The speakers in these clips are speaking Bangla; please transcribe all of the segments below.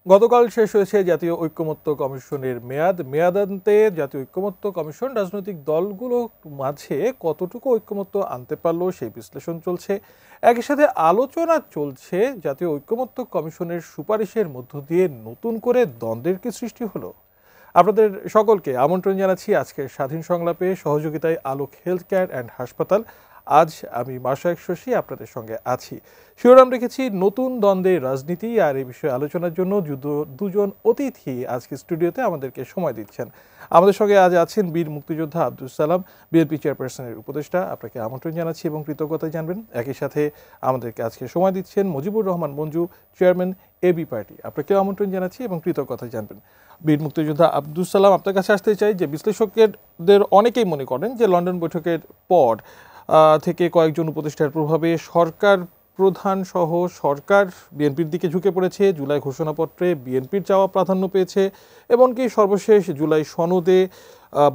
গতকাল শেষ হয়েছে জাতীয় ঐকমত্য কমিশনের মেয়াদান্তে জাতীয় ঐকমত্য কমিশন রাজনৈতিক দলগুলোর মাঝে কতটুকু ঐকমত্য আনতে পারলো সেই বিশ্লেষণ চলছে। একই সাথে আলোচনা চলছে জাতীয় ঐকমত্য কমিশনের সুপারিশের মধ্য দিয়ে নতুন করে দ্বন্দ্বের কি সৃষ্টি হলো। আপনাদের সকলকে আমন্ত্রণ জানাচ্ছি আজকের স্বাধীন সংলাপে। সহযোগিতায় আলোক হেলথ কেয়ার অ্যান্ড হাসপাতাল। আজ আমি মাশরাক শশী আপনাদের সঙ্গে আছি। শিরোনাম রেখেছি নতুন দ্বন্দ্বের রাজনীতি, আর এই বিষয়ে আলোচনার জন্য দুজন অতিথি আজকে স্টুডিওতে আমাদেরকে সময় দিচ্ছেন। আমাদের সঙ্গে আজ আছেন বীর মুক্তিযোদ্ধা আব্দুল সালাম, বিএনপি চেয়ারপারসনের উপদেষ্টা। আপনাকে আমন্ত্রণ জানাচ্ছি এবং কৃতজ্ঞতা জানবেন। একই সাথে আমাদেরকে আজকে সময় দিচ্ছেন মুজিবুর রহমান মঞ্জু, চেয়ারম্যান এবি পার্টি। আপনাকেও আমন্ত্রণ জানাচ্ছি এবং কৃতজ্ঞতা জানবেন। বীর মুক্তিযোদ্ধা আব্দুল সালাম, আপনার কাছে আসতে চাই যে বিশ্লেষকদের অনেকেই মনে করেন যে লন্ডন বৈঠকের পর থেকে কয়েকজন উপদেষ্টার প্রভাবে সরকার প্রধান সহ সরকার বিএনপির দিকে ঝুঁকে পড়েছে। জুলাই ঘোষণাপত্রে বিএনপির চাওয়া প্রাধান্য পেয়েছে, এমনকি সর্বশেষ জুলাই সনদে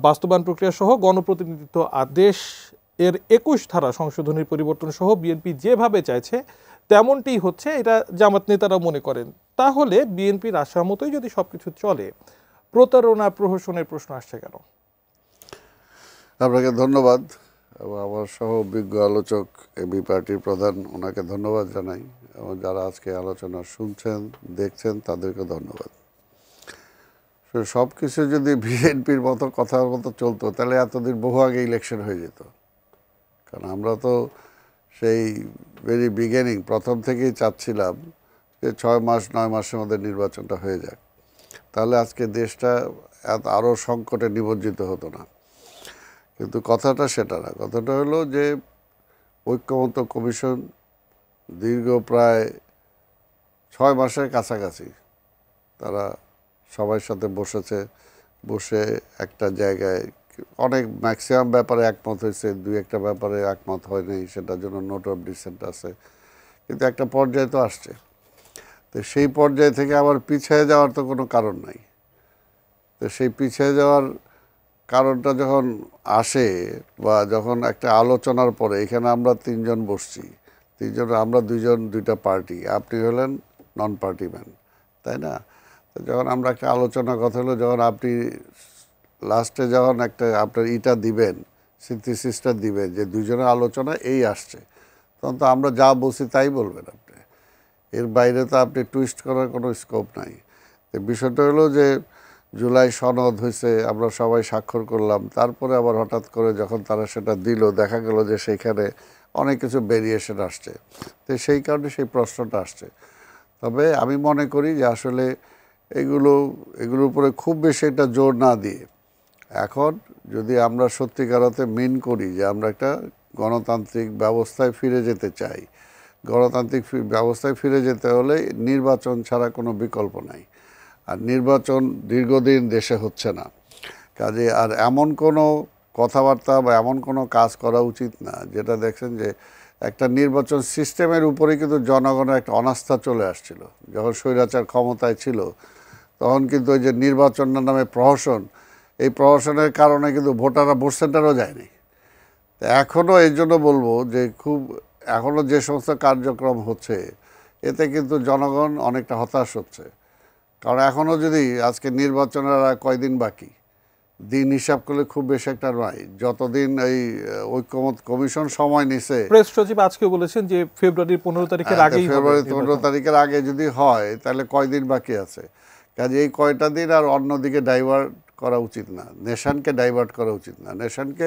বাস্তবায়ন প্রক্রিয়া সহ গণপ্রতিনিধিত্ব আদেশ এর ২১ ধারা সংশোধনের পরিবর্তন সহ বিএনপি যেভাবে চাইছে তেমনটি হচ্ছে, এটা জামাত নেতারা মনে করেন। তাহলে বিএনপির আশা মতোই যদি সবকিছু চলে, প্রতারণা প্রহসনের প্রশ্ন আসছে কেন? আপনাকে ধন্যবাদ এবং আমার সহ অভিজ্ঞ আলোচক এবি পার্টির প্রধান, ওনাকে ধন্যবাদ জানাই এবং যারা আজকে আলোচনা শুনছেন দেখছেন তাদেরকে ধন্যবাদ। সব কিছু যদি বিএনপির মতো কথার মতো চলতো তাহলে এতদিন বহু আগে ইলেকশন হয়ে যেত। কারণ আমরা তো সেই ভেরি বিগিনিং প্রথম থেকেই চাচ্ছিলাম যে 6 মাস 9 মাসের মধ্যে নির্বাচনটা হয়ে যাক, তাহলে আজকে দেশটা আরও সংকটে নিমজ্জিত হতো না। কিন্তু কথাটা সেটা না। কথাটা হলো যে ঐকমত্য কমিশন দীর্ঘ প্রায় 6 মাসের কাছাকাছি তারা সবার সাথে বসে একটা জায়গায় অনেক ম্যাক্সিমাম ব্যাপারে একমত হয়েছে, 2-1টা ব্যাপারে একমত হয়নি, সেটার জন্য নোট অফ ডিসেন্ট আছে। কিন্তু একটা পর্যায়ে তো আসছে, তো সেই পর্যায় থেকে আবার পিছিয়ে যাওয়ার তো কোনো কারণ নাই। তো সেই পিছিয়ে যাওয়ার কারণটা যখন আসে বা যখন একটা আলোচনার পরে, এখানে আমরা 3 জন বসছি, 3 জন, আমরা 2 জন 2টা পার্টি, আপনি হলেন নন পার্টি ম্যান, তাই না? তো যখন আমরা একটা আলোচনার কথা হলো, যখন আপনি লাস্টে যখন একটা আপনার দিবেন, সিনথেসিসটা দিবেন যে 2 জনের আলোচনা এই আসছে, তখন তো আমরা যা বলছি তাই বলবেন আপনি। এর বাইরে তো আপনি টুইস্ট করার কোনো স্কোপ নাই। তো বিষয়টা হলো যে জুলাই সনদ হয়েছে, আমরা সবাই স্বাক্ষর করলাম, তারপরে আবার হঠাৎ করে যখন তারা সেটা দিল, দেখা গেল যে সেইখানে অনেক কিছু ভেরিয়েশন আসছে। তো সেই কারণে সেই প্রশ্নটা আসছে। তবে আমি মনে করি যে আসলে এগুলোর উপরে খুব বেশি একটা জোর না দিয়ে, এখন যদি আমরা সত্যিকার অর্থে মিন করি যে আমরা একটা গণতান্ত্রিক ব্যবস্থায় ফিরে যেতে চাই, গণতান্ত্রিক ব্যবস্থায় ফিরে যেতে হলে নির্বাচন ছাড়া কোনো বিকল্প নাই। আর নির্বাচন দীর্ঘদিন দেশে হচ্ছে না, কাজে আর এমন কোনো কথাবার্তা বা এমন কোনো কাজ করা উচিত না যেটা দেখছেন যে একটা নির্বাচন সিস্টেমের উপরে কিন্তু জনগণের একটা অনাস্থা চলে আসছিল। যখন স্বৈরাচার ক্ষমতায় ছিল তখন কিন্তু ওই যে নির্বাচনের নামে প্রহসন, এই প্রহসনের কারণে কিন্তু ভোটাররা ভোট সেন্টারও যায়নি। তো এখনও এই জন্য বলবো যে এখনও যে সমস্ত কার্যক্রম হচ্ছে এতে কিন্তু জনগণ অনেকটা হতাশ হচ্ছে। কারণ এখনও যদি আজকে নির্বাচনের আর কয়দিন বাকি, দিন হিসাব করলে খুব বেশি একটা নয়। যতদিন এই ঐকমত্য কমিশন সময় নিছে, প্রেস সচিব আজকে বলেছেন যে ফেব্রুয়ারি 15 তারিখের আগেই, ফেব্রুয়ারি 15 তারিখের আগে যদি হয় তাহলে কয়দিন বাকি আছে। কাজে এই কয়টা দিন আর অন্যদিকে ডাইভার্ট করা উচিত না, নেশনকে ডাইভার্ট করা উচিত না, নেশনকে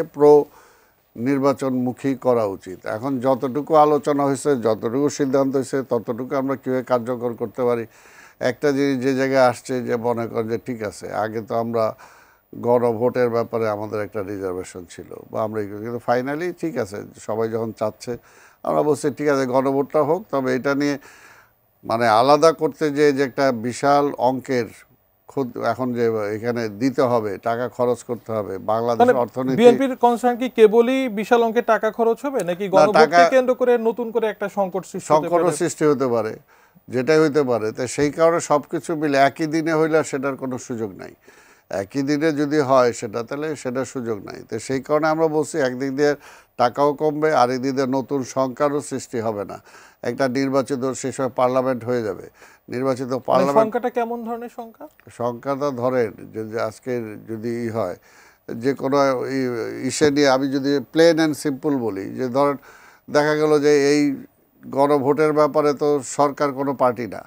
নির্বাচনমুখী করা উচিত। এখন যতটুকু আলোচনা হয়েছে, যতটুকু সিদ্ধান্ত হয়েছে, ততটুকু আমরা কীভাবে কার্যকর করতে পারি। একটা জিনিস যে জায়গায় আসছে যে মনে করেন যে ঠিক আছে, আগে তো আমরা গণভোটের ব্যাপারে আমাদের একটা রিজার্ভেশন ছিল বা আমরা, কিন্তু ফাইনালি ঠিক আছে, সবাই যখন চাচ্ছে আমরা বলছি ঠিক আছে গণভোটটা হোক, তবে এটা নিয়ে মানে আলাদা করতে যে একটা বিশাল অঙ্কের এখন যে এখানে দিতে হবে, টাকা খরচ করতে হবে বাংলাদেশের অর্থনীতি। বিএনপির কনসার্ন কি কেবলই বিশাল অঙ্কের টাকা খরচ হবে, নাকি গণভোটকে কেন্দ্র করে নতুন করে একটা সংকট সৃষ্টি হতে পারে, যেটাই হইতে পারে। তো সেই কারণে সব কিছু মিলে একই দিনে হইলে সেটার কোনো সুযোগ নাই। একই দিনে যদি হয় সেটা, তাহলে সেটা সুযোগ নাই। তো সেই কারণে আমরা বলছি একদিক দিয়ে টাকাও কমবে, আরেক দিক দিয়ে নতুন সংখ্যারও সৃষ্টি হবে না। একটা নির্বাচিত শেষ হয় পার্লামেন্ট হয়ে যাবে, নির্বাচিত পার্লামেন্ট। সংখ্যাটা কেমন ধরনের সংখ্যা? সংখ্যাটা ধরেন যে আজকের যদি হয় যে কোনো ইসে নিয়ে, আমি যদি প্লেন অ্যান্ড সিম্পল বলি, যে ধরেন দেখা গেল যে এই গণভোটের ব্যাপারে তো সরকার কোনো পার্টি না,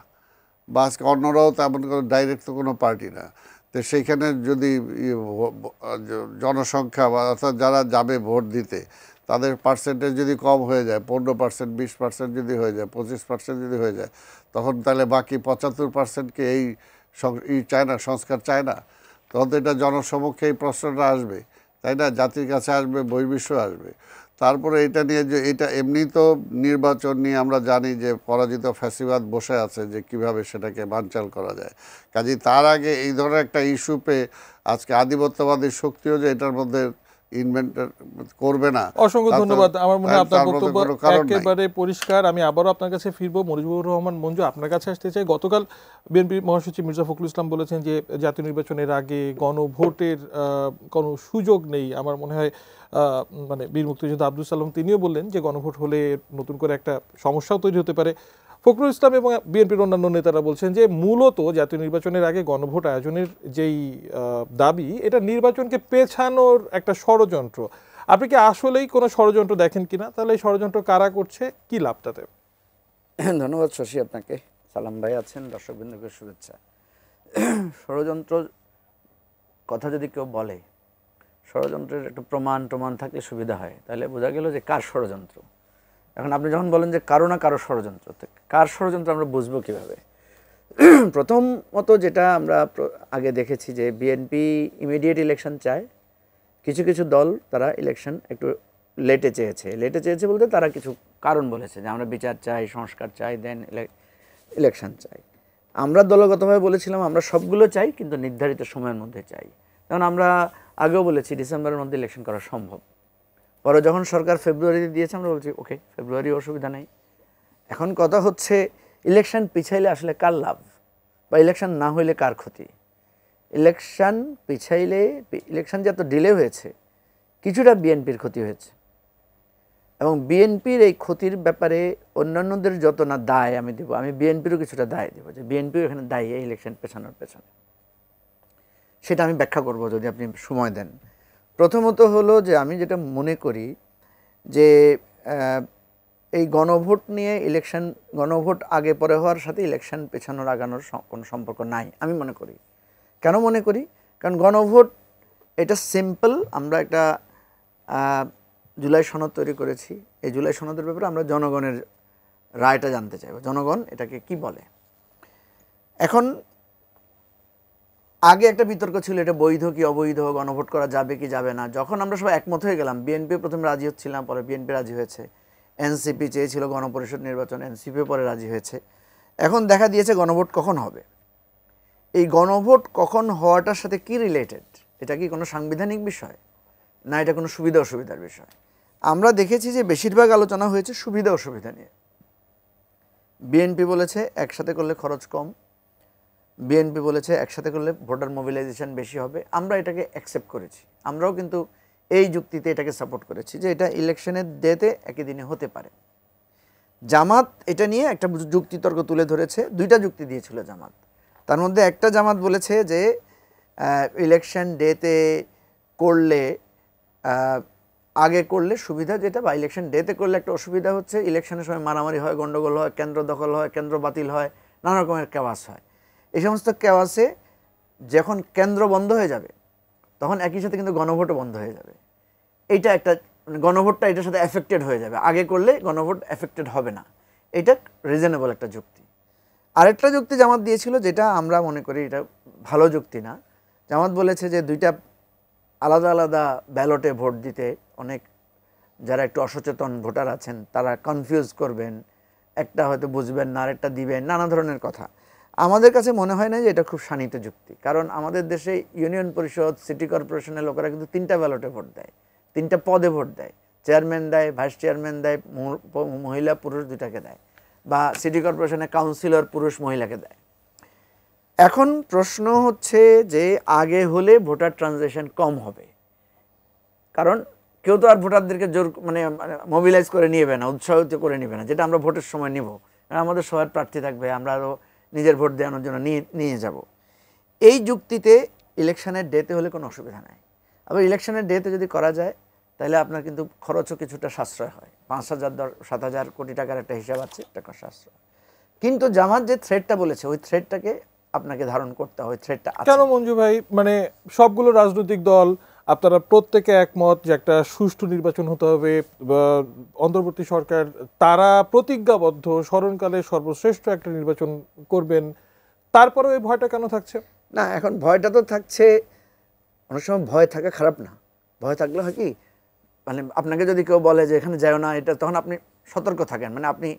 বা আজকে অন্যরাও তেমন কোনো ডাইরেক্ট তো কোনো পার্টি না। তো সেইখানে যদি জনসংখ্যা বা অর্থাৎ যারা যাবে ভোট দিতে তাদের পার্সেন্টেজ যদি কম হয়ে যায়, 15%, 20% যদি হয়ে যায়, 25% যদি হয়ে যায়, তখন তাহলে বাকি 75%কে এই চায় না, সংস্কার চায় না। তখন তো এটা জনসমক্ষে এই প্রশ্নটা আসবে, তাই না? জাতির কাছে আসবে, বহির্বিশ্ব আসবে। তারপরে এটা নিয়ে যে এটা এমনি তো নির্বাচন নিয়ে আমরা জানি যে পরাজিত ফ্যাসিবাদ বসে আছে যে কিভাবে সেটাকে বানচাল করা যায়। কাজেই তার আগে এই ধরনের একটা ইস্যু পেয়ে আজকে আধিপত্যবাদী শক্তিও যে এটার মধ্যে ইনভেন্ট করবে না। অসংখ্য ধন্যবাদ। আমার মনে হয় আপনার তার মধ্যে বক্তব্য কোনো কারণ নাই। একেবারে পরিষ্কার। আমি আবারও আপনার কাছে ফিরবো। মজিবুর রহমান মঞ্জু, আপনার কাছে আসতে চাই। গতকাল বিএনপি মহাসচিব মির্জা ফখরুল ইসলাম বলেছেন যে জাতীয় নির্বাচনের আগে গণভোটের কোনো সুযোগ নেই। আমার মনে হয় মানে বীর মুক্তিযোদ্ধা আব্দুল সালাম তিনিও বললেন যে গণভোট হলে নতুন করে একটা সমস্যাও তৈরি হতে পারে। ফখরুল ইসলাম এবং বিএনপির অন্যান্য নেতারা বলছেন যে মূলত জাতীয় নির্বাচনের আগে গণভোট আয়োজনের যেই দাবি, এটা নির্বাচনকে পেছানোর একটা ষড়যন্ত্র। আপনি কি আসলেই কোনো ষড়যন্ত্র দেখেন কিনা? তাহলে এই ষড়যন্ত্র কারা করছে, কি লাভ তাতে? ধন্যবাদ শশী আপনাকে। সালাম ভাই আছেন, দর্শকবৃন্দকে শুভেচ্ছা। ষড়যন্ত্র কথা যদি কেউ বলে, ষড়যন্ত্রের একটু প্রমাণ থাকলে সুবিধা হয়, তাহলে বোঝা গেল যে কার ষড়যন্ত্র। এখন আপনি যখন বলেন যে কারো না কারো ষড়যন্ত্র, কার ষড়যন্ত্র আমরা বুঝবো কীভাবে? প্রথমত যেটা আমরা আগে দেখেছি যে বিএনপি ইমিডিয়েট ইলেকশন চায়, কিছু কিছু দল তারা ইলেকশন একটু লেটে চেয়েছে বলতে তারা কিছু কারণ বলেছে যে আমরা বিচার চাই, সংস্কার চাই, দেন ইলেকশন চাই। আমরা দলগতভাবে বলেছিলাম আমরা সবগুলো চাই, কিন্তু নির্ধারিত সময়ের মধ্যে চাই। যেমন আমরা আগেও বলেছি ডিসেম্বরের মধ্যে ইলেকশন করা সম্ভব। পরে যখন সরকার ফেব্রুয়ারিতে দিয়েছে আমরা বলছি ওকে, ফেব্রুয়ারি অসুবিধা নেই। এখন কথা হচ্ছে ইলেকশন পিছাইলে আসলে কার লাভ, বা ইলেকশন না হইলে কার ক্ষতি? ইলেকশন পিছাইলে, ইলেকশন যে এত ডিলে হয়েছে, কিছুটা বিএনপির ক্ষতি হয়েছে, এবং বিএনপির এই ক্ষতির ব্যাপারে অন্যান্যদের যত না দায় আমি দেব, আমি বিএনপিরও কিছুটা দায় দেবো, যে বিএনপিও এখানে দায়ী এই ইলেকশন পেছানোর পেছনে। সেটা আমি ব্যাখ্যা করব যদি আপনি সময় দেন। প্রথমত হলো যে আমি যেটা মনে করি যে এই গণভোট নিয়ে ইলেকশন, গণভোট আগে পরে হওয়ার সাথে ইলেকশন পেছানোর আগানোর কোনো সম্পর্ক নাই আমি মনে করি। কেন মনে করি? কারণ গণভোট এটা সিম্পল। আমরা একটা জুলাই সনদ তৈরি করেছি, এই জুলাই সনদের ব্যাপারে আমরা জনগণের রায়টা জানতে চাইব, জনগণ এটাকে কি বলে। এখন আগে একটা বিতর্ক ছিল এটা বৈধ কি অবৈধ, গণভোট করা যাবে কি যাবে না। যখন আমরা সবাই একমত হয়ে গেলাম, বিএনপি প্রথমে রাজি হচ্ছিলাম, পরে বিএনপি রাজি হয়েছে, এনসিপি চেয়েছিল গণপরিষদ নির্বাচন, এনসিপি পরে রাজি হয়েছে। এখন দেখা দিয়েছে গণভোট কখন হবে। এই গণভোট কখন হওয়াটার সাথে কি রিলেটেড? এটা কি কোনো সাংবিধানিক বিষয়, না এটা কোনো সুবিধা অসুবিধার বিষয়? আমরা দেখেছি যে বেশিরভাগ আলোচনা হয়েছে সুবিধা অসুবিধা নিয়ে। বিএনপি বলেছে একসাথে করলে খরচ কম, বিএনপি বলেছে একসাথে করলে ভোটার মোবিলাইজেশন বেশি হবে। আমরা এটাকে অ্যাকসেপ্ট করেছি, আমরাও কিন্তু এই যুক্তিতে এটাকে সাপোর্ট করেছি যে এটা ইলেকশনের ডেতে একই দিনে হতে পারে। জামাত এটা নিয়ে একটা যুক্তিতর্ক তুলে ধরেছে, দুইটা যুক্তি দিয়েছিল জামাত। তার মধ্যে একটা জামাত বলেছে যে ইলেকশন ডেতে করলে, আগে করলে সুবিধা যেটা, বা ইলেকশন ডেতে করলে একটা অসুবিধা হচ্ছে ইলেকশনের সময় মারামারি হয়, গণ্ডগোল হয়, কেন্দ্র দখল হয়, কেন্দ্র বাতিল হয়, নানা রকমের কেওয়াস হয়। এই সমস্ত কেওয়াসে যখন কেন্দ্র বন্ধ হয়ে যাবে তখন একই সাথে কিন্তু গণভোটও বন্ধ হয়ে যাবে। এইটা একটা, গণভোটটা এটার সাথে এফেক্টেড হয়ে যাবে, আগে করলে গণভোট এফেক্টেড হবে না। এটা রিজনেবল একটা যুক্তি। আরেকটা যুক্তি জামাত দিয়েছিল, যেটা আমরা মনে করি এটা ভালো যুক্তি না। জামাত বলেছে যে দুইটা আলাদা আলাদা ব্যালটে ভোট দিতে অনেক যারা একটু অসচেতন ভোটার আছেন তারা কনফিউজ করবেন, একটা হয়তো বুঝবেন না, আরেকটা দিবেন, নানা ধরনের কথা। আমাদের কাছে মনে হয় না যে এটা খুব শানিত যুক্তি, কারণ আমাদের দেশে ইউনিয়ন পরিষদ, সিটি কর্পোরেশনের লোকেরা কিন্তু 3টা ব্যালটে ভোট দেয়, 3টা পদে ভোট দেয়, চেয়ারম্যান দেয়, ভাইস চেয়ারম্যান দেয়, মহিলা পুরুষ দুইটাকে দেয়, বা সিটি কর্পোরেশনে কাউন্সিলর পুরুষ মহিলাকে দেয়। এখন প্রশ্ন হচ্ছে যে আগে হলে ভোটার ট্রানজিশন কম হবে, কারণ কেউ তো আর ভোটারদেরকে জোর মানে মোবিলাইজ করে নিবে না, উৎসাহিত করে নিবে না, যেটা আমরা ভোটের সময় নিব। আমাদের সবার প্রার্থী থাকবে, আমরা আরও নিজের ভোট দেওয়ানোর জন্য নিয়ে যাব। এই যুক্তিতে ইলেকশনের ডেতে হলে কোনো অসুবিধা নাই। আবার ইলেকশনের ডেতে যদি করা যায় তাহলে আপনার কিন্তু খরচও কিছুটা সাশ্রয় হয়। 5,000-7,000 কোটি টাকার একটা হিসাব আছে, টাকা সাশ্রয়। কিন্তু জামাত যে থ্রেডটা বলেছে ওই থ্রেডটাকে আপনাকে ধারণ করতে হয়, থ্রেডটা আছে। কেন মঞ্জু ভাই, মানে সবগুলো রাজনৈতিক দল আপনারা প্রত্যেকে একমত যে একটা সুষ্ঠু নির্বাচন হতে হবে, অন্তর্বর্তী সরকার তারা প্রতিজ্ঞাবদ্ধ স্মরণকালে সর্বশ্রেষ্ঠ একটা নির্বাচন করবেন, তারপরেও এই ভয়টা কেন থাকছে? না, এখন ভয়টা তো থাকছে। অনেক সময় ভয় থাকা খারাপ না, ভয় থাকলে হয় কি, মানে আপনাকে যদি কেউ বলে যে এখানে যাও না, এটা তখন আপনি সতর্ক থাকেন, মানে আপনি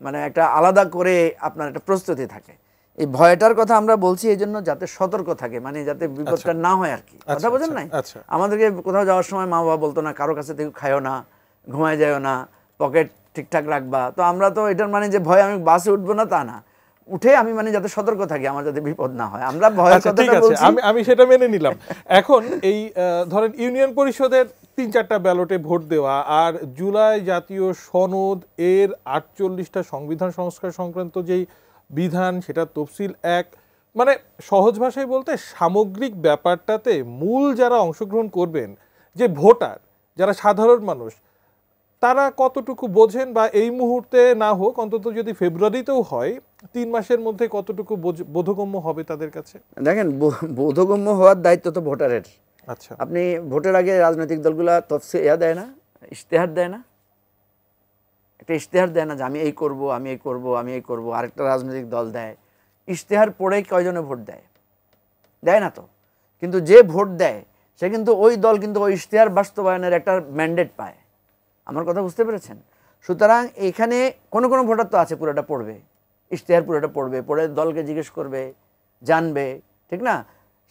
মানে একটা আলাদা করে আপনার একটা প্রস্তুতি থাকে। এই ভয়টার কথা আমরা বলছি এই জন্য যাতে সতর্ক থাকে, মানে যাতে বিপদটা না হয় আর কি। কথা বোঝেন নাই? আমাদেরকে কোথাও যাওয়ার সময় মা বাবা বলতো না কারো কাছে থেকে খায়ও না, ঘুমায় যায়ও না, পকেট ঠিকঠাক রাখবা। তো আমরা তো এটার মানে যে ভয় আমি বাসে উঠবো না তা না, উঠে আমি মানে যাতে সতর্ক থাকি, আমার যাতে বিপদ না হয়। আমরা ভয়ের কথাটা বলছি, আমি সেটা মেনে নিলাম। এখন এই ধরেন ইউনিয়ন পরিষদের 3-4টা ব্যালটে ভোট দেওয়া আর জুলাই জাতীয় সনদ এর 48টা সংবিধান সংস্কার সংক্রান্ত যেই বিধান, সেটা তফসিল 1, মানে সহজ ভাষায় বলতে সামগ্রিক ব্যাপারটাতে মূল যারা অংশগ্রহণ করবেন, যে ভোটার যারা সাধারণ মানুষ, তারা কতটুকু বোঝেন, বা এই মুহূর্তে না হোক অন্তত যদি ফেব্রুয়ারিতেও হয় 3 মাসের মধ্যে কতটুকু বোধগম্য হবে তাদের কাছে? দেখেন, বোধগম্য হওয়ার দায়িত্ব তো ভোটারের। আচ্ছা, আপনি ভোটের আগে রাজনৈতিক দলগুলা তফসিল দেয় না, ইশতেহার দেয় না, একটা ইশতেহার দেয় না যে আমি এই করব, আমি এই করব, আমি এই করব। আরেকটা রাজনৈতিক দল দেয় ইশতেহার পড়ে, কয়জনে ভোট দেয়? দেয় না তো। কিন্তু যে ভোট দেয় সে কিন্তু ওই দল কিন্তু ওই ইশতেহার বাস্তবায়নের একটা ম্যান্ডেট পায়। আমার কথা বুঝতে পেরেছেন? সুতরাং এখানে কোনো ভোটার তো আছে পুরোটা পড়বে, ইশতেহার পুরোটা পড়বে, পড়ে দলকে জিজ্ঞেস করবে, জানবে, ঠিক না?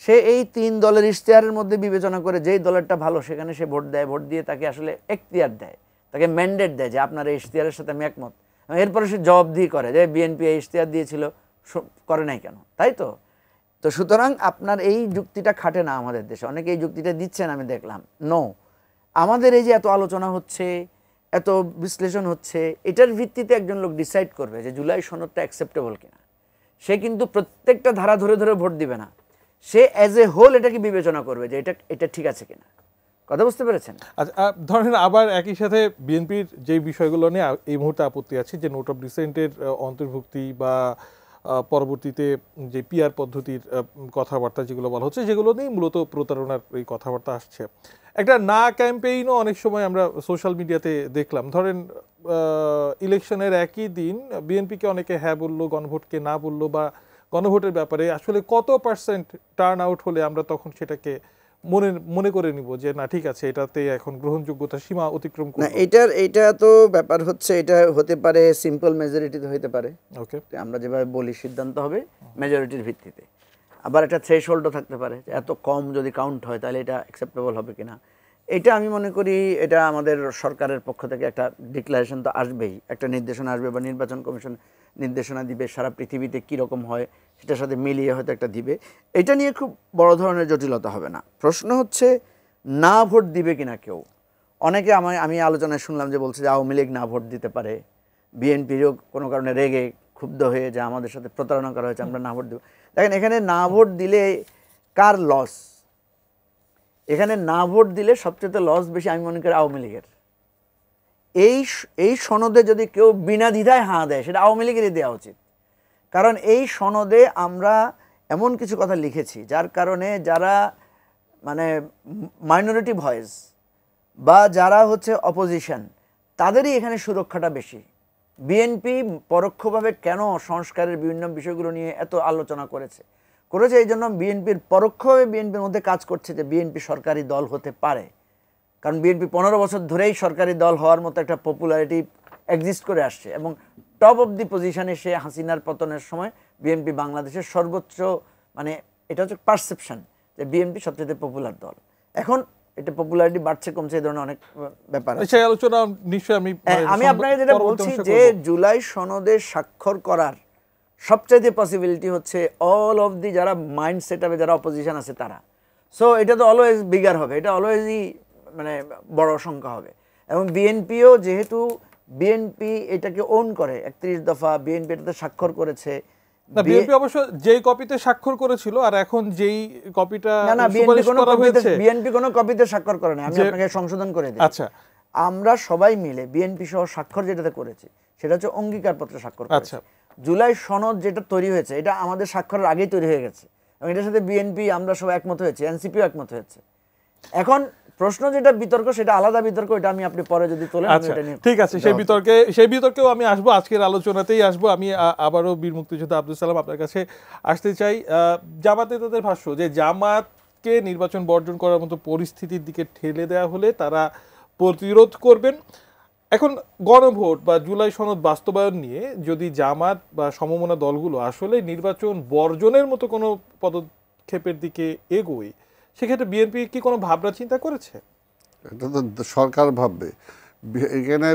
সে এই 3 দলের ইশতেহারের মধ্যে বিবেচনা করে যেই দলেরটা ভালো সেখানে সে ভোট দেয়। ভোট দিয়ে তাকে আসলে এখতিয়ার দেয়, তাকে ম্যান্ডেট দেয় যে আপনার এই ইশতেহারের সাথে আমি একমত। এরপরে সে জবাবদিহি করে যে বিএনপি এই ইশতেহার দিয়েছিল, করে নাই কেন, তাই তো? তো সুতরাং আপনার এই যুক্তিটা খাটে না আমাদের দেশে। অনেকে এই যুক্তিটা দিচ্ছেন, আমি দেখলাম। নো, আমাদের এই যে এত আলোচনা হচ্ছে, এত বিশ্লেষণ হচ্ছে, এটার ভিত্তিতে একজন লোক ডিসাইড করবে যে জুলাই সনদটা অ্যাকসেপ্টেবল কিনা। সে কিন্তু প্রত্যেকটা ধারা ধরে ধরে ভোট দিবে না, সে অ্যাজ এ হোল এটাকে বিবেচনা করবে যে এটা ঠিক আছে কিনা। কথা বুঝতে পেরেছেন? আচ্ছা, ধরেন আবার একই সাথে বিএনপির যে বিষয়গুলো নিয়ে এই মুহূর্তে আপত্তি আছে, যে নোট অফ ডিসেন্টের অন্তর্ভুক্তি বা পরবর্তীতে যে পিআর পদ্ধতির কথাবার্তা যেগুলো বলা হচ্ছে, যেগুলো নিয়ে মূলত প্রতারণার এই কথাবার্তা আসছে। একটা না ক্যাম্পেইনও অনেক সময় আমরা সোশ্যাল মিডিয়াতে দেখলাম। ধরেন ইলেকশনের একই দিন বিএনপিকে অনেকে হ্যাঁ বললো, গণভোটকে না বললো, বা গণভোটের ব্যাপারে আসলে কত পার্সেন্ট টার্ন আউট হলে আমরা তখন সেটাকে মনে করে নিব যে না ঠিক আছে, এটাতে এখন গ্রহণযোগ্যতা সীমা অতিক্রম করবে? না, এটা তো ব্যাপার হচ্ছে, এটা হতে পারে সিম্পল মেজরিটিতে হতে পারে। ওকে, আমরা যেভাবে বলি সিদ্ধান্ত হবে মেজরিটির ভিত্তিতে। আবার একটা থ্রেশহোল্ডও থাকতে পারে, এত কম যদি কাউন্ট হয় তাহলে এটা অ্যাকসেপ্টেবল হবে কিনা। এটা আমি মনে করি এটা আমাদের সরকারের পক্ষ থেকে একটা ডিক্লারেশন তো আসবেই, একটা নির্দেশনা আসবে, বা নির্বাচন কমিশন নির্দেশনা দিবে, সারা পৃথিবীতে কীরকম হয় সেটার সাথে মিলিয়ে হয়তো একটা দিবে। এটা নিয়ে খুব বড় ধরনের জটিলতা হবে না। প্রশ্ন হচ্ছে না ভোট দিবে কিনা কেউ। অনেকে আমি আলোচনায় শুনলাম যে বলছে যে আওয়ামী লীগ না ভোট দিতে পারে, বিএনপিরও কোনো কারণে রেগে ক্ষুব্ধ হয়ে যে আমাদের সাথে প্রতারণা করা হয়েছে, আমরা না ভোট দেব। দেখেন, এখানে না ভোট দিলে কার লস? এখানে না ভোট দিলে সবচেয়ে লস বেশি আমি মনে করি আওয়ামী লীগের। এই সনদে যদি কেউ বিনা দ্বিধায় হাঁ দেয় সেটা আওয়ামী লীগেরই দেওয়া উচিত। কারণ এই সনদে আমরা এমন কিছু কথা লিখেছি যার কারণে যারা মানে মাইনরিটি ভয়েস বা যারা হচ্ছে অপোজিশন, তাদেরই এখানে সুরক্ষাটা বেশি। বিএনপি পরোক্ষভাবে কেন সংস্কারের বিভিন্ন বিষয়গুলো নিয়ে এত আলোচনা করেছে এই জন্য বিএনপির পরোক্ষভাবে বিএনপির মধ্যে কাজ করছে যে বিএনপি সরকারি দল হতে পারে। কারণ বিএনপি 15 বছর ধরেই সরকারি দল হওয়ার মতো একটা পপুলারিটি এক্সিস্ট করে আসছে, এবং টপ অফ দি পজিশনে সে হাসিনার পতনের সময় বিএনপি বাংলাদেশের সর্বোচ্চ, মানে এটা হচ্ছে পারসেপশন যে বিএনপি সবচেয়ে পপুলার দল। এখন এটা পপুলারিটি বাড়ছে কমছে, এই ধরনের অনেক ব্যাপার আছে। সেই আলোচনা নিশ্চয়ই আমি আপনাকে যেটা বলছি যে জুলাই সনদে স্বাক্ষর করার সবচাইতে পসিবিলিটি হচ্ছে অল অফ দি যারা মাইন্ড সেট আপে যারা অপোজিশন আছে তারা। সো এটা তো অলওয়েজ বিগার হবে, এটা অলওয়েজই মানে বড় সংখ্যা হবে। এবং বিএনপিও যেহেতু বিএনপি এটাকে ওন করে, 31 দফা বিএনপি এটাতে স্বাক্ষর করেছে। না, বিএনপি অবশ্য যেই কপিতে স্বাক্ষর করেছিল আর এখন যেই কপিটা না সুপারিশ করা হয়েছে, বিএনপি কোনো কপিতে স্বাক্ষর করে না, আমি আপনাকে সংশোধন করে দিই। আচ্ছা, আমরা সবাই মিলে বিএনপি সহ স্বাক্ষর যেটাতে করেছি সেটা হচ্ছে অঙ্গীকারপত্রে স্বাক্ষর করেছি। আচ্ছা। জুলাই সনদ যেটা তৈরি হয়েছে এটা আমাদের স্বাক্ষরের আগেই তৈরি হয়ে গেছে এবং এটার সাথে বিএনপি আমরা সবাই একমত হয়েছে, এনসিপিও একমত হয়েছে। এখন প্রশ্ন যেটা বিতর্ক সেটা আলাদা বিতর্ক, এটা আমি আপনি পরে যদি তোলেন আচ্ছা, ঠিক আছে, সেই বিতর্কেও আমি আসবো, আজকের আলোচনাতেই আসবো। আমি আবারও বীর মুক্তিযোদ্ধা আব্দুল সালাম আপনার কাছে আসতে চাই। জামাত নেতাদের ভাষ্য যে জামাতকে নির্বাচন বর্জন করার মতো পরিস্থিতির দিকে ঠেলে দেওয়া হলে তারা প্রতিরোধ করবেন। এখন গণভোট বা জুলাই সনদ বাস্তবায়ন নিয়ে যদি জামাত বা সমমনা দলগুলো আসলে নির্বাচন বর্জনের মতো কোনো পদক্ষেপের দিকে এগোয়, সেক্ষেত্রে বিএনপি কি কোনো ভাবনা চিন্তা করেছে? এটা তো সরকার ভাববে। এখানে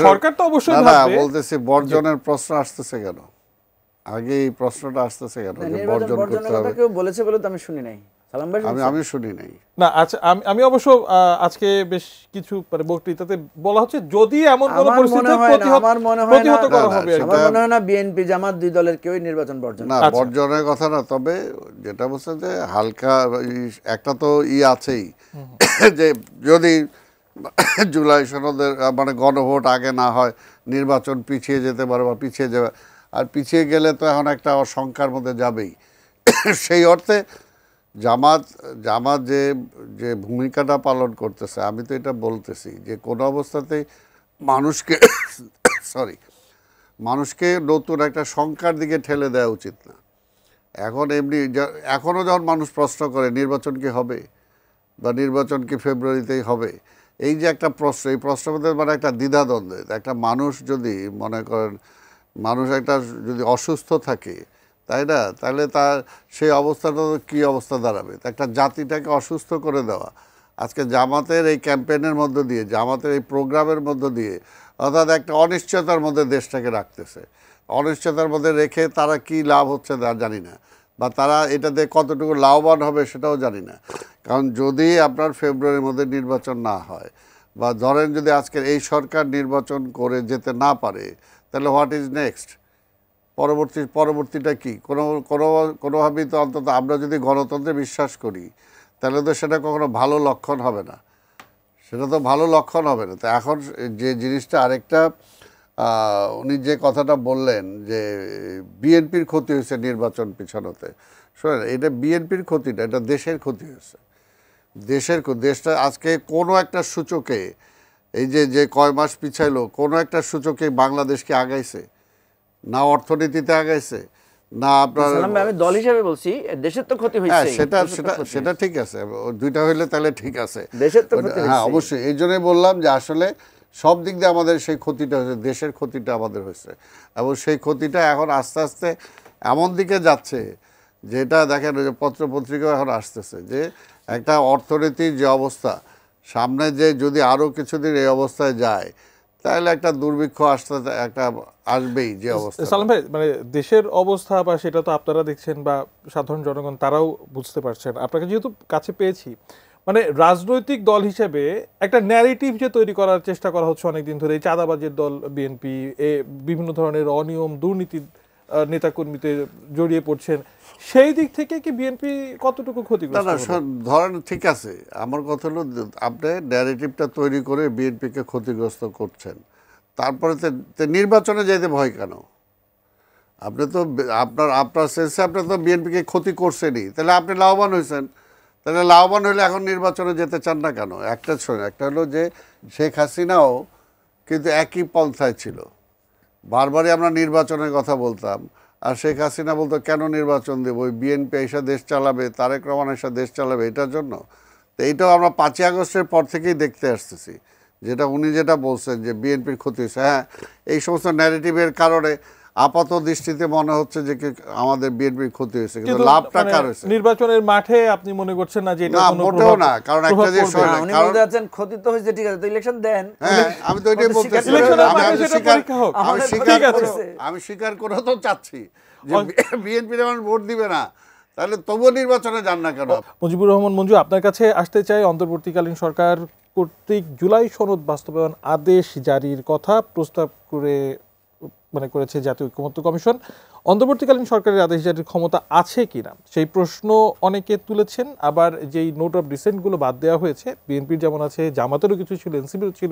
সরকার তো অবশ্যই ভাববে। বলতেছি বর্জনের প্রশ্ন আসতেছে কেন, আগে এই প্রশ্নটা আসতেছে কেন যে বর্জন করতে হবে? কেউ বলেছে বলে তো আমি শুনি নাই। সালাম ভাই, আমি শুনি নাই। না, আচ্ছা, আমি অবশ্য আজকে বেশ কিছু বক্তৃতাতে বলা হচ্ছে যদি এমন কোনো পরিস্থিতি প্রতিহত করা হবে। আমার মনে হয় না বিএনপি জামাত দুই দলের কেউই নির্বাচন বর্জন। না, বর্জনের কথা না, তবে যেটা বলছে যে হালকা একটা তো আছেই যে যদি জুলাই সনদের মানে গণভোট আগে না হয় নির্বাচন পিছিয়ে যেতে পারে বা পিছিয়ে যাবে, আর পিছিয়ে গেলে তো এখন একটা শঙ্কার মধ্যে যাবেই। সেই অর্থে জামাত যে ভূমিকাটা পালন করতেছে, আমি তো এটা বলতেছি যে কোনো অবস্থাতেই মানুষকে নতুন একটা শঙ্কার দিকে ঠেলে দেওয়া উচিত না। এখন এখনও যখন মানুষ প্রশ্ন করে নির্বাচন কি হবে বা নির্বাচন কি ফেব্রুয়ারিতেই হবে, এই যে একটা প্রশ্ন, এই প্রশ্নের মধ্যে মানে একটা দ্বিধাদ্বন্দ্বে একটা মানুষ যদি মনে করেন মানুষ একটা যদি অসুস্থ থাকে, তাই না, তাহলে তার সেই অবস্থাটা কী অবস্থা দাঁড়াবে? একটা জাতিটাকে অসুস্থ করে দেওয়া আজকে জামাতের এই ক্যাম্পেইনের মধ্য দিয়ে, জামাতের এই প্রোগ্রামের মধ্য দিয়ে, অর্থাৎ একটা অনিশ্চয়তার মধ্যে দেশটাকে রাখতেছে। অনিশ্চয়তার মধ্যে রেখে তারা কি লাভ হচ্ছে তা জানি না, বা তারা এটাতে কতটুকু লাভবান হবে সেটাও জানি না। কারণ যদি আপনার ফেব্রুয়ারির মধ্যে নির্বাচন না হয়, বা ধরেন যদি আজকের এই সরকার নির্বাচন করে যেতে না পারে, তাহলে হোয়াট ইজ নেক্সট? পরবর্তীটা কি? কোনোভাবেই তো, অন্তত আমরা যদি গণতন্ত্রে বিশ্বাস করি, তাহলে তো সেটা কখনো ভালো লক্ষণ হবে না, সেটা তো ভালো লক্ষণ হবে না। তো এখন যে জিনিসটা আরেকটা, উনি যে কথাটা বললেন যে বিএনপির ক্ষতি হয়েছে নির্বাচন পিছানোতে, শোনেন, এটা বিএনপির ক্ষতি না, এটা দেশের ক্ষতি হয়েছে। দেশটা আজকে কোনো একটা সূচকে, এই যে কয় মাস পিছাইলো, কোনো একটা সূচকে বাংলাদেশকে আগাইছে না, অর্থনীতিতে আগাইছে না আপনার। আমি দল হিসেবে বলছি দেশের তো ক্ষতি হয়েছে। সেটা ঠিক আছে, দুইটা হইলে তাহলে ঠিক আছে, দেশের তো ক্ষতি হয়েছে। হ্যাঁ, অবশ্যই। এই জন্যই বললাম যে আসলে সব দিক দিয়ে আমাদের সেই ক্ষতিটা হয়েছে, দেশের ক্ষতিটা আমাদের হয়েছে, এবং সেই ক্ষতিটা এখন আস্তে আস্তে এমন দিকে যাচ্ছে যেটা দেখেন ওই যে পত্রপত্রিকাও এখন আসতেছে যে একটা অর্থনীতির যে অবস্থা, সামনে যে যদি আরও কিছুদিন এই অবস্থায় যায়, তাহলে একটা দুর্ভিক্ষ আসবেই যে অবস্থা। সালাম ভাই, মানে দেশের অবস্থা বা সেটা তো আপনারা দেখছেন বা সাধারণ জনগণ তারাও বুঝতে পারছেন। আপনাকে যেহেতু কাছে পেয়েছি, মানে রাজনৈতিক দল হিসেবে একটা ন্যারেটিভ যে তৈরি করার চেষ্টা করা হচ্ছে অনেকদিন ধরে, চাঁদাবাজের দল বিএনপি, বিভিন্ন ধরনের অনিয়ম দুর্নীতি নেতাকর্মীতে জড়িয়ে পড়ছেন, সেই দিক থেকে কি বিএনপি কতটুকু ক্ষতিগ্রস্ত? না, ধরেন ঠিক আছে, আমার কথা হলো আপনি ন্যারেটিভটা তৈরি করে বিএনপিকে ক্ষতিগ্রস্ত করছেন, তারপরে নির্বাচনে যেতে ভয় কেন? আপনি তো আপনার সেন্সে আপনি তো বিএনপিকে ক্ষতি করছেনই, তাহলে আপনি লাভবান হয়েছেন। তাহলে লাভবান হলে এখন নির্বাচনে যেতে চান না কেন? একটা হলো যে শেখ হাসিনাও কিন্তু একই পন্থায় ছিল, বারবারই আমরা নির্বাচনের কথা বলতাম, আর শেখ হাসিনা বলতো কেন নির্বাচন দেব, ওই বিএনপি এসে দেশ চালাবে, তারেক রহমান এসে দেশ চালাবে, এটার জন্য। তো এইটাও আমরা 5ই আগস্টের পর থেকেই দেখতে আসতেছি, যেটা উনি যেটা বলছেন যে বিএনপির ক্ষতি হয়েছে। হ্যাঁ, এই সমস্ত ন্যারেটিভের কারণে আপাত দৃষ্টিতে মনে হচ্ছে যে আমাদের বিএনপির ক্ষতি হয়েছে, কিন্তু কিন্তু লাভটা মানে কার হয়েছে? নির্বাচনের মাঠে আপনি মনে করছেন না যে এটা না, কোনো মোটেও না, কারণ একটা যে উনি বলতে যাচ্ছেন ক্ষতি তো হয়েছে, ঠিক আছে, তো ইলেকশন দেন। হ্যাঁ, আমি তো এটাই বলতেছি, আমি স্বীকার করে তো চাচ্ছি যে বিএনপি যেমন ভোট দিবে না, তাহলে তবুও নির্বাচনে যান না কেন? মুজিবুর রহমান মঞ্জু, আপনার কাছে আসতে চাই। অন্তর্বর্তীকালীন সরকার কর্তৃক জুলাই সনদ বাস্তবায়ন আদেশ জারির কথা প্রস্তাব করেছে জাতীয় ঐক্যমত্য কমিশন। অন্তর্বর্তীকালীন সরকারের আদেশ জারির ক্ষমতা আছে কিনা সেই প্রশ্ন অনেকে তুলেছেন। আবার যেই নোট অফ ডিসেন্টগুলো বাদ দেওয়া হয়েছে, বিএনপির যেমন আছে, জামাতেরও কিছু ছিল, এনসিপিরও ছিল,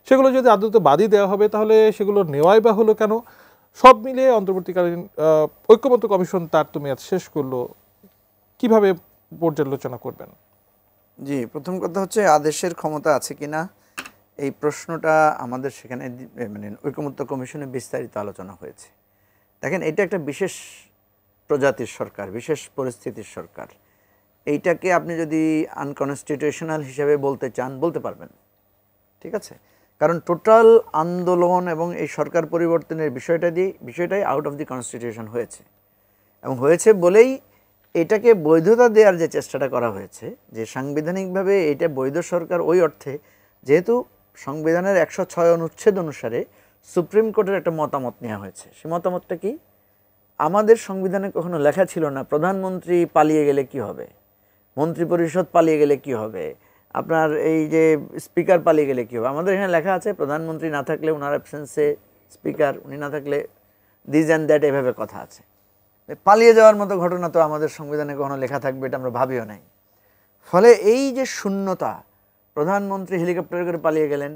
সেগুলো যদি আদতে বাদই দেওয়া হবে তাহলে সেগুলো নেওয়াই বা হলো কেন? সব মিলিয়ে অন্তর্বর্তীকালীন ঐক্যমত্য কমিশন তার তো মেয়াদ শেষ করলো, কিভাবে পর্যালোচনা করবেন? জি, প্রথম কথা হচ্ছে আদেশের ক্ষমতা আছে কিনা এই প্রশ্নটা আমাদের সেখানে মানে ঐকমত্য কমিশনে বিস্তারিত আলোচনা হয়েছে। দেখেন, এটা একটা বিশেষ প্রজাতির সরকার, বিশেষ পরিস্থিতির সরকার। এইটাকে আপনি যদি আনকনস্টিটিউশনাল হিসেবে বলতে চান, বলতে পারবেন, ঠিক আছে? কারণ টোটাল আন্দোলন এবং এই সরকার পরিবর্তনের বিষয়টাই আউট অফ দি কনস্টিটিউশন হয়েছে, এবং হয়েছে বলেই এটাকে বৈধতা দেওয়ার যে চেষ্টাটা করা হয়েছে, যে সাংবিধানিকভাবে এটা বৈধ সরকার ওই অর্থে যেহেতু সংবিধানের 106 অনুচ্ছেদ অনুসারে সুপ্রিম কোর্টের একটা মতামত নেওয়া হয়েছে। সে মতামতটা কি? আমাদের সংবিধানে কখনো লেখা ছিল না প্রধানমন্ত্রী পালিয়ে গেলে কি হবে, মন্ত্রিপরিষদ পালিয়ে গেলে কি হবে, আপনার এই যে স্পিকার পালিয়ে গেলে কি হবে। আমাদের এখানে লেখা আছে প্রধানমন্ত্রী না থাকলে ওনার অ্যাবসেন্সে স্পিকার, উনি না থাকলে দিস অ্যান্ড দ্যাট, এভাবে কথা আছে। পালিয়ে যাওয়ার মতো ঘটনা তো আমাদের সংবিধানে কখনো লেখা থাকবে এটা আমরা ভাবিও নাই। ফলে এই যে শূন্যতা, প্রধানমন্ত্রী হেলিকপ্টারে করে পালিয়ে গেলেন,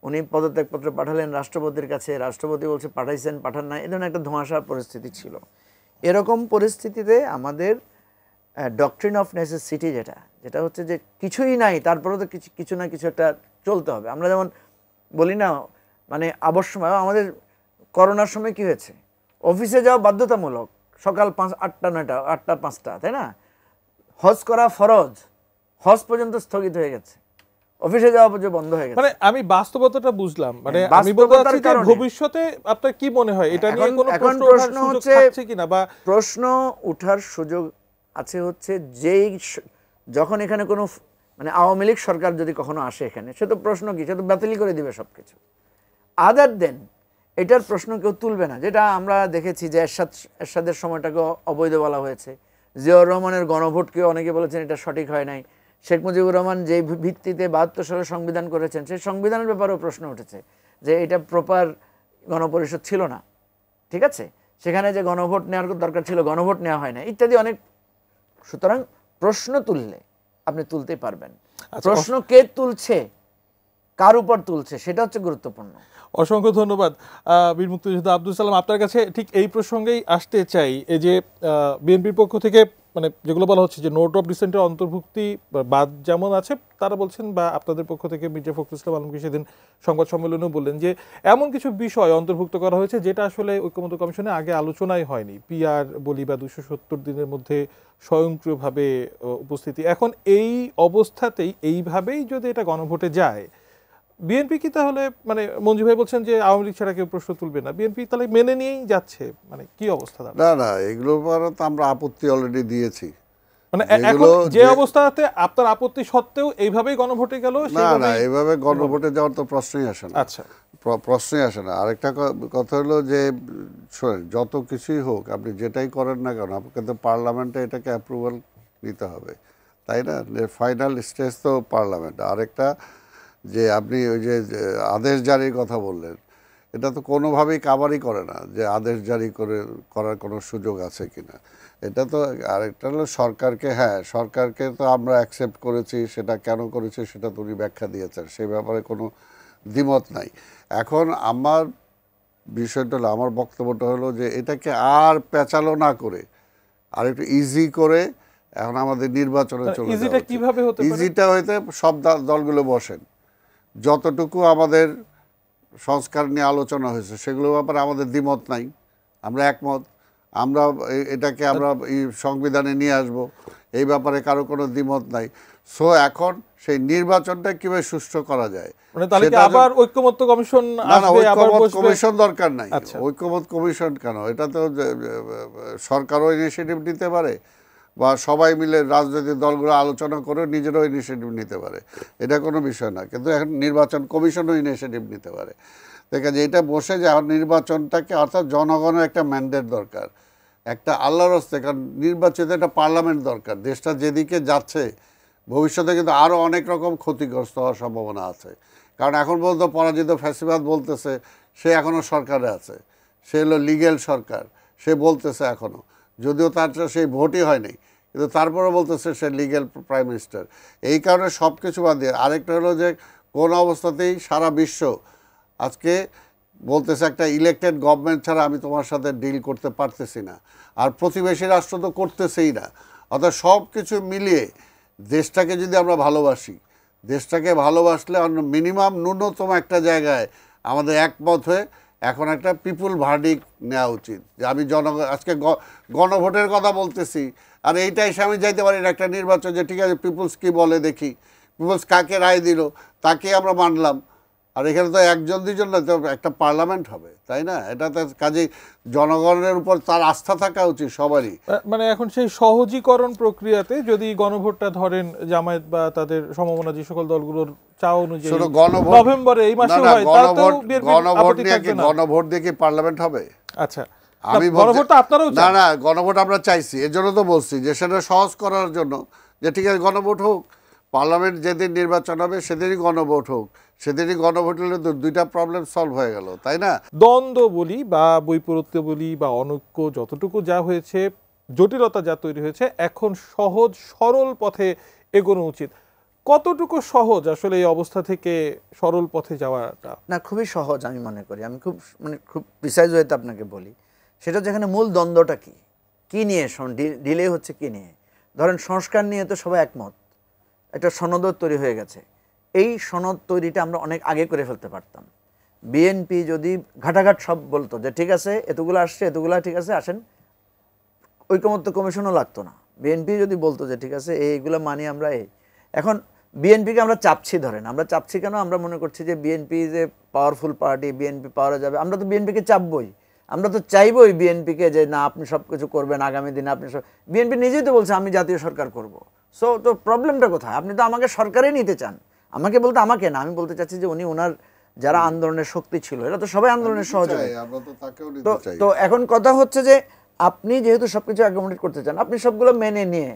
উনি পদত্যাগপত্র পাঠালেন রাষ্ট্রপতির কাছে, রাষ্ট্রপতি বলছে পাঠাইছেন, পাঠান না, এই ধরনের একটা ধোঁয়াশার পরিস্থিতি ছিল। এরকম পরিস্থিতিতে আমাদের ডক্ট্রিন অফ নেসেসিটি যেটা হচ্ছে যে কিছুই নাই তারপরেও তো কিছু না কিছু একটা চলতে হবে। আমরা যেমন বলি না, মানে আবশ্যক। আমাদের করোনার সময় কি হয়েছে, অফিসে যাওয়া বাধ্যতামূলক সকাল 8টা 9টা 8টা 5টা, তাই না? হজ করা ফরজ, হজ পর্যন্ত স্থগিত হয়ে গেছে, অফিসে যাওয়া পর্যন্ত বন্ধ হয়ে গেছে। মানে আমি বাস্তবতাটা বুঝলাম, মানে আমি বলতে চাচ্ছি যে ভবিষ্যতে আপনার কি মনে হয় এটা নিয়ে কোনো প্রশ্ন হচ্ছে কিনা, বা প্রশ্ন ওঠার সুযোগ আছে হচ্ছে যেই যখন এখানে কোনো মানে আওয়ামী লীগ সরকার যদি কখনো আসে এখানে, সে তো প্রশ্ন কি, সে তো বাতিল করে দিবে সবকিছু। আদার দেন এটার প্রশ্ন কেউ তুলবে না, যেটা আমরা দেখেছি যে এরশাদের সময়টাকে অবৈধ বলা হয়েছে, জিয়াউর রহমানের গণভোটকে অনেকে বলেছেন এটা সঠিক হয় নাই, শেখ মুজিবুর রহমান যে ভিত্তিতে 72 সালে সংবিধান করেছেন সেই সংবিধানের ব্যাপারেও প্রশ্ন উঠেছে যে এটা প্রপার গণপরিষদ ছিল না, ঠিক আছে, সেখানে যে গণভোট নেওয়ার দরকার ছিল গণভোট নেওয়া হয় না, ইত্যাদি অনেক। সুতরাং প্রশ্ন তুললে আপনি তুলতেই পারবেন, প্রশ্ন কে তুলছে, কার উপর তুলছে, সেটা হচ্ছে গুরুত্বপূর্ণ। অসংখ্য ধন্যবাদ বীর মুক্তিযোদ্ধা আব্দুল সালাম। আপনার কাছে ঠিক এই প্রসঙ্গেই আসতে চাই। এই যে বিএনপির পক্ষ থেকে মানে যেগুলো বলা হচ্ছে যে নোট অফ ডিসেন্টের অন্তর্ভুক্তি বাদ যেমন আছে, তারা বলছেন, বা আপনাদের পক্ষ থেকে মির্জা ফখরুল ইসলাম আলমগীর সেদিন সংবাদ সম্মেলনেও বললেন যে এমন কিছু বিষয় অন্তর্ভুক্ত করা হয়েছে যেটা আসলে ঐক্যমত্য কমিশনে আগে আলোচনাই হয়নি। পিআর বলি বা 270 দিনের মধ্যে স্বয়ংক্রিয়ভাবে উপস্থিতি। এখন এই অবস্থাতেই এইভাবেই যদি এটা গণভোটে যায়, বিএনপি কি তাহলে, মানে মঞ্জু ভাই বলছেন যে আওয়ামী লীগ ছাড়া কেউ প্রশ্ন তুলবে না, বিএনপি তাহলে মেনে নিয়েই যাচ্ছে, মানে কি অবস্থা? না, এগুলোর পরে তো আমরা আপত্তি অলরেডি দিয়েছি। মানে এখন যে অবস্থাতে আপনার আপত্তি সত্ত্বেও এইভাবেই গণভোটে গেল? না, এইভাবে গণভোটে যাওয়ার তো প্রশ্নই আসে না। আচ্ছা, প্রশ্নই আসে না। আরেকটা কথা হলো যে শোনেন, যত কিছুই হোক আপনি যেটাই করেন না কেন, আপনাকে তো পার্লামেন্টে এটাকে অ্যাপ্রুভাল নিতে হবে, তাই না? ফাইনাল স্টেজ তো পার্লামেন্ট। আরেকটা যে আপনি ওই যে আদেশ জারির কথা বললেন, এটা তো কোনোভাবেই কাভারই করে না যে আদেশ জারি করার কোনো সুযোগ আছে কিনা। এটা তো আরেকটা হলো সরকারকে, হ্যাঁ সরকারকে তো আমরা অ্যাকসেপ্ট করেছি, সেটা কেন করেছি সেটা তো উনি ব্যাখ্যা দিয়েছেন, সেই ব্যাপারে কোনো দ্বিমত নাই। এখন আমার বিষয়টা হলো, আমার বক্তব্যটা হলো যে এটাকে আর পেঁচালো না করে আর একটু ইজি করে এখন আমাদের নির্বাচনে চলে যাওয়া। ইজিটা হইতে সব দলগুলো বসেন, যতটুকু আমাদের সংস্কার নিয়ে আলোচনা হয়েছে সেগুলোর ব্যাপারে আমাদের দ্বিমত নাই, আমরা একমত, আমরা এটাকে আমরা এই সংবিধানে নিয়ে আসব, এই ব্যাপারে কারো কোনো দ্বিমত নাই। সো এখন সেই নির্বাচনটা কিভাবে সুষ্ঠু করা যায়, মানে তাহলে কি আবার ঐক্যমত্য কমিশন আসবে, আবার ঐক্যমত বসবে? কমিশন দরকার নাই। আচ্ছা। ঐক্যমত কমিশন কেন? এটা তো সরকারও ইনিশিয়েটিভ নিতে পারে, বা সবাই মিলে রাজনৈতিক দলগুলো আলোচনা করে নিজেরও ইনিশিয়েটিভ নিতে পারে, এটা কোনো বিষয় না। কিন্তু এখন নির্বাচন কমিশনও ইনিশিয়েটিভ নিতে পারে। দেখেন যে এটা বসে যে এখন নির্বাচনটাকে, অর্থাৎ জনগণের একটা ম্যান্ডেট দরকার, একটা আল্লাহর হস্তে, কারণ নির্বাচিত একটা পার্লামেন্ট দরকার। দেশটা যেদিকে যাচ্ছে ভবিষ্যতে কিন্তু আরও অনেক রকম ক্ষতিগ্রস্ত হওয়ার সম্ভাবনা আছে। কারণ এখন পর্যন্ত পরাজিত ফ্যাসিবাদ বলতেছে সে এখনও সরকারে আছে, সে হলো লিগ্যাল সরকার, সে বলতেছে এখনও, যদিও তার সেই ভোটই হয়নি, কিন্তু তারপরে বলতেছে সে লিগ্যাল প্রাইম মিনিস্টার। এই কারণে সব কিছু বাদ দিয়ে আরেকটা হলো যে কোন অবস্থাতেই সারা বিশ্ব আজকে বলতেছে একটা ইলেকটেড গভর্নমেন্ট ছাড়া আমি তোমার সাথে ডিল করতে পারতেছি না, আর প্রতিবেশী রাষ্ট্র তো করতেছেই না। অর্থাৎ সব কিছু মিলিয়ে দেশটাকে যদি আমরা ভালোবাসি, দেশটাকে ভালোবাসলে মিনিমাম ন্যূনতম একটা জায়গায় আমাদের একমত হয়ে এখন একটা পিপুল ভার্ডিক্ট নেওয়া উচিত, যে আমি আজকে গণভোটের কথা বলতেছি, আর এইটাই আমি যাইতে পারি না একটা নির্বাচন, যে ঠিক আছে পিপুলস কি বলে দেখি, পিপুলস কাকে রায় দিল তাকে আমরা মানলাম। আর এখানে তো একজন দুজন না, তো একটা পার্লামেন্ট হবে, তাই না? এটা তো কাজেই জনগণের উপর তার আস্থা থাকা উচিত সবারই। মানে এখন সেই সহজীকরণ প্রক্রিয়াতে যদি গণভোটটা ধরেন জামায়াত বা তাদের সমমনা যে সকল দলগুলোর চাওয়া অনুযায়ী নভেম্বরে এই মাসে হয়, তাতেও গণভোট নিয়ে কি, গণভোট দিয়ে কি পার্লামেন্ট হবে? আচ্ছা, আমি গণভোটটা আপনারাও না না, গণভোট আমরা চাইছি, এর জন্য তো বলছি যে সেটা সহজ করার জন্য, যে ঠিক আছে গণভোট হোক, পার্লামেন্ট যেদিন নির্বাচন হবে সেদিনই গণভোট হোক, সেদিনই গণভোট হলে তো দুইটা প্রবলেম সলভ হয়ে গেল, তাই না? দ্বন্দ্ব বলি বা বৈপরীত্য বলি বা অনৈক্য যতটুকু যা হয়েছে, জটিলতা যা তৈরি হয়েছে, এখন সহজ সরল পথে এগোনো উচিত। কতটুকু সহজ আসলে এই অবস্থা থেকে সরল পথে যাওয়াটা? না, খুবই সহজ আমি মনে করি। আমি খুব প্রিসাইজ ওয়েতে আপনাকে বলি, সেটা যেখানে মূল দ্বন্দ্বটা কি নিয়ে ডিলে হচ্ছে, কি নিয়ে? ধরেন সংস্কার নিয়ে তো সবাই একমত, একটা সনদ তৈরি হয়ে গেছে। এই সনদ তৈরিটা আমরা অনেক আগে করে ফেলতে পারতাম। বিএনপি যদি ঘাটাঘাট সব বলতো যে ঠিক আছে এতগুলো আসছে, এতগুলো ঠিক আছে আসেন, ঐকমত্য কমিশনও লাগতো না। বিএনপি যদি বলতো যে ঠিক আছে এইগুলো মানি আমরা। এখন বিএনপিকে আমরা চাপছি, ধরেন আমরা চাপছি কেন? আমরা মনে করছি যে বিএনপি যে পাওয়ারফুল পার্টি, বিএনপি পাওয়ারে যাবে, আমরা তো বিএনপিকে চাপবই, আমরা তো চাইবই বিএনপিকে যে না আপনি সব কিছু করবেন আগামী দিনে, আপনি সব। বিএনপি নিজেই তো বলছে আমি জাতীয় সরকার করব। সো তো প্রবলেমটা কোথায়? আপনি তো আমাকে সরকারে নিতে চান, আমাকে বলতে আমাকে না, আমি বলতে চাচ্ছি যে উনি ওনার যারা আন্দোলনের শক্তি ছিল, এরা তো সবাই আন্দোলনের সহযোগী। তো এখন কথা হচ্ছে যে আপনি যেহেতু সবকিছু অ্যাকোমোডেট করতে চান, আপনি সবগুলো মেনে নিয়ে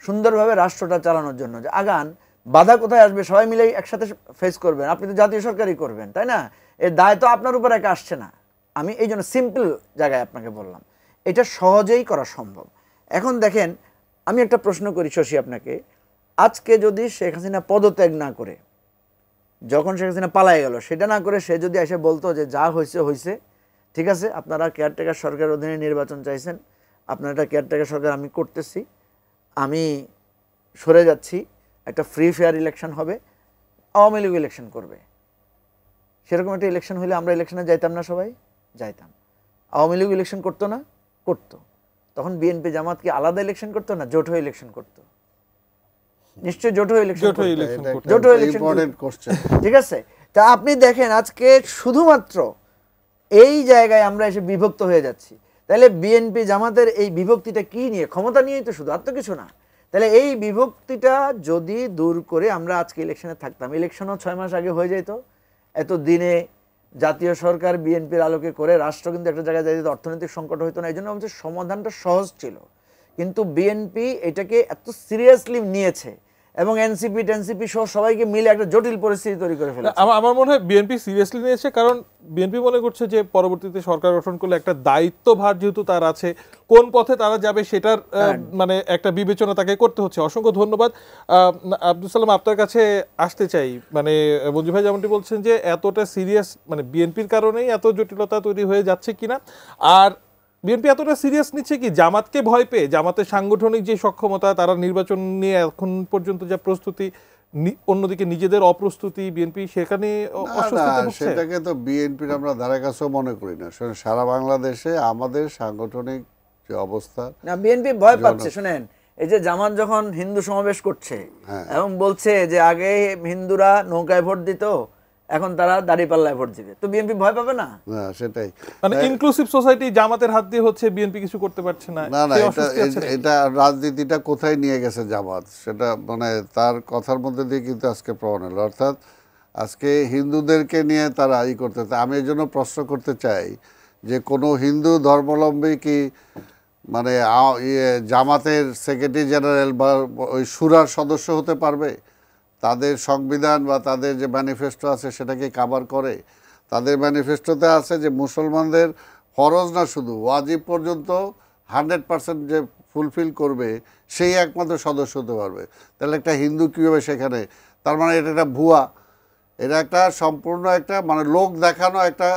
সুন্দরভাবে রাষ্ট্রটা চালানোর জন্য যে আগান বাধা কোথায় আসবে সবাই মিলে একসাথে ফেস করবেন। আপনি তো জাতীয় সরকারই করবেন, তাই না? এর দায় তো আপনার উপর একা আসছে না। আমি এই জন্য সিম্পল জায়গায় আপনাকে বললাম, এটা সহজেই করা সম্ভব। এখন দেখেন, আমি একটা প্রশ্ন করি শশী আপনাকে, আজকে যদি শেখ হাসিনা পদত্যাগ না করে, যখন শেখ হাসিনা পালায় গেল, সেটা না করে সে যদি এসে বলতো যে যা হয়েছে হয়েছে, ঠিক আছে আপনারা কেয়ারটেকার সরকারের অধীনে নির্বাচন চাইছেন, আপনারা একটা কেয়ারটেকার সরকার আমি করতেছি, আমি সরে যাচ্ছি, একটা ফ্রি ফেয়ার ইলেকশন হবে, আওয়ামী লীগ ইলেকশন করবে, সেরকম একটা ইলেকশন হলে আমরা ইলেকশনে যাইতাম না? সবাই যাইতাম। আওয়ামী লীগ ইলেকশন করতো না? করতো। তখন বিএনপি জামাত কি আলাদা ইলেকশন করতো না? জোট হয়ে ইলেকশন করতো? নিশ্চয়ই জোট হয়ে ইলেকশন করতো। ঠিক আছে, তা আপনি দেখেন আজকে শুধুমাত্র এই জায়গায় আমরা এসে বিভক্ত হয়ে যাচ্ছি। তাহলে বিএনপি জামাতের এই বিভক্তিটা কি নিয়ে? ক্ষমতা নিয়েই তো শুধু, আর তো কিছু না। তাহলে এই বিভক্তিটা যদি দূর করে আমরা আজকে ইলেকশনে থাকতাম, ইলেকশনও 6 মাস আগে হয়ে যেত, এত দিনে জাতীয় সরকার বিএনপির আলোকে করে রাষ্ট্র কিন্তু একটা জায়গায় যাই, অর্থনৈতিক সংকট হইতো না। এই জন্য বলছে সমাধানটা সহজ ছিল, কিন্তু বিএনপি এটাকে এত সিরিয়াসলি নিয়েছে এবং এনসিপি সহ সবাইকে মিলে একটা জটিল পরিস্থিতি তৈরি করে ফেলেছে। আমার মনে হয় বিএনপি সিরিয়াসলি নিয়েছে, কারণ বিএনপি মনে করছে যে পরবর্তীতে সরকার গঠন করলে একটা দায়িত্বভার যেহেতু তার আছে, কোন পথে তারা যাবে সেটার মানে একটা বিবেচনা তাকে করতে হচ্ছে। অসংখ্য ধন্যবাদ। আব্দুল সালাম, আপনার কাছে আসতে চাই, মানে মঞ্জু ভাই যেমনটি বলছেন যে এতটা সিরিয়াস, মানে বিএনপির কারণেই এত জটিলতা তৈরি হয়ে যাচ্ছে কিনা, আর বিএনপি এতটা সিরিয়াস নিচ্ছে কি জামাতকে ভয় পেয়ে? জামাতের সাংগঠনিক যে সক্ষমতা, তারা নির্বাচন নিয়ে এখন পর্যন্ত যা প্রস্তুতি, অন্যদিকে নিজেদের অপ্রস্তুতি, বিএনপি সেখানে সেটাকে তো বিএনপির আমরা ধারে কাছেও মনে করি না। সারা বাংলাদেশে আমাদের সাংগঠনিক যে অবস্থা, না বিএনপি ভয় পাচ্ছে। শুনেন, এই যে জামাত যখন হিন্দু সমাবেশ করছে হ্যাঁ। এবং বলছে যে আগে হিন্দুরা নৌকায় ভোট দিত, এখন তারা দাঁড়িপাল্লায় ভোট দিবে, তো বিএনপি ভয় পাবে না? না, সেটাই। মানে ইনক্লুসিভ সোসাইটি জামাতের হাত দিয়ে হচ্ছে, বিএনপি কিছু করতে পারছে না। না না, সেই এটা অস্বস্তি আছে নাকি? এটা রাজনীতিটা কোথায় নিয়ে গেছে জামাত, সেটা মানে তার কথার মধ্যে দিয়ে কিন্তু আজকে প্রমাণ হলো। অর্থাৎ আজকে হিন্দুদেরকে নিয়ে তারা করতে, আমি এই জন্য প্রশ্ন করতে চাই যে কোনো হিন্দু ধর্মাবলম্বী কি মানে জামাতের সেক্রেটারি জেনারেল বা ওই শুরার সদস্য হতে পারবে? তাদের সংবিধান বা তাদের যে ম্যানিফেস্টো আছে সেটাকে কাভার করে? তাদের ম্যানিফেস্টোতে আছে যে মুসলমানদের ফরজ না শুধু ওয়াজিব পর্যন্ত 100% যে ফুলফিল করবে সেই একমাত্র সদস্য হতে পারবে। তাহলে একটা হিন্দু কীভাবে সেখানে? তার মানে এটা একটা ভুয়া, এটা একটা সম্পূর্ণ একটা মানে লোক দেখানো একটা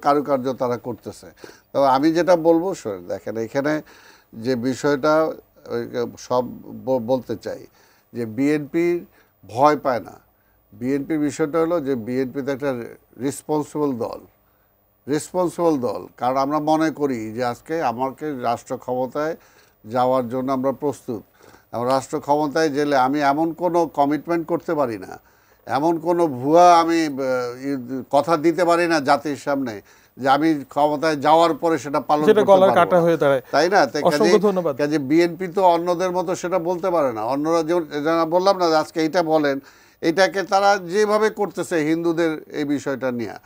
কারুকার্য তারা করতেছে। তবে আমি যেটা বলবো দেখেন, এখানে যে বিষয়টা সব বলতে চাই যে বিএনপি ভয় পায় না। বিএনপির বিষয়টা হলো যে বিএনপি তো একটা রেসপন্সিবল দল, কারণ আমরা মনে করি যে আজকে আমাকে রাষ্ট্র ক্ষমতায় যাওয়ার জন্য আমরা প্রস্তুত। আমরা রাষ্ট্র ক্ষমতায় গেলে আমি এমন কোনো কমিটমেন্ট করতে পারি না, এমন কোনো ভুয়া আমি কথা দিতে পারি না জাতির সামনে যে আমি ক্ষমতায় যাওয়ার পরে সেটা পালন করতে পারবো না, তাই না? কাজে বিএনপি তো অন্যদের মতো সেটা বলতে পারে না। অন্যরা যেমন বললাম না আজকে এইটা বলেন, এটাকে তারা যেভাবে করতেছে হিন্দুদের এই বিষয়টা নিয়ে,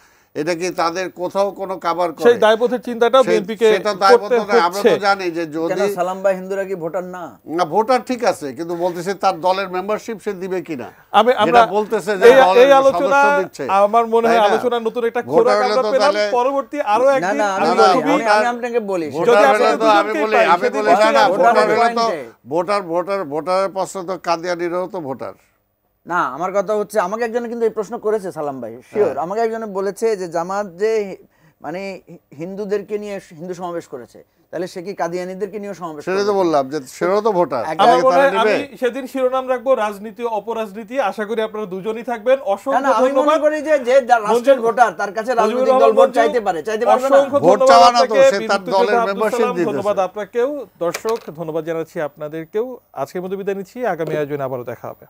এটা কি তাদের কোথাও কোনো কভার করে? সেই দায়বোধের চিন্তাটাও বিএনপিকে করতে হচ্ছে। আমরা তো জানি যে যদি সালাম ভাই হিন্দুরা কি ভোটার না? না, ভোটার ঠিক আছে, কিন্তু বলতেছে তার দলের মেম্বারশিপ সে দিবে কিনা। আমরা বলতেছে যে এই আলোচনা, আমার মনে হয় আলোচনা নতুন একটা খোরাক আমরা পেলাম। পরবর্তী আরো একদিন আমি আপনাকে বলি, ভোটারের প্রশ্ন তো কাদিয়ানিরও তো ভোটার না। আমার কথা হচ্ছে, আমাকে একজনে কিন্তু এই প্রশ্ন করেছে সালাম ভাই, শিওর। আমাকে একজনে বলেছে যে জামাত যে মানে হিন্দুদেরকে নিয়ে হিন্দু সমাবেশ করেছে, তাহলে সে কি কাদিয়ানীদেরকে নিয়ে সমাবেশ? সেটাই তো বললাম যে সেও তো ভোটার। আমি সেদিন শিরোনাম রাখবো রাজনীতি অপরাজনীতি। আশা করি আপনারা দুজনই থাকবেন। অসংখ্য আমি মনে করি যে রাষ্ট্রের ভোটার তার কাছে রাজনৈতিক দল ভোট চাইতে পারে না। ভোট চাওয়া না তো, সে তার দলের মেম্বারশিপ দিতেছে। ধন্যবাদ আপনাকেও, দর্শক ধন্যবাদ জানাচ্ছি আপনাদেরকেও। আজকের মতো বিদায় নিচ্ছি, আগামী আয়োজনে আবারও দেখা হবে।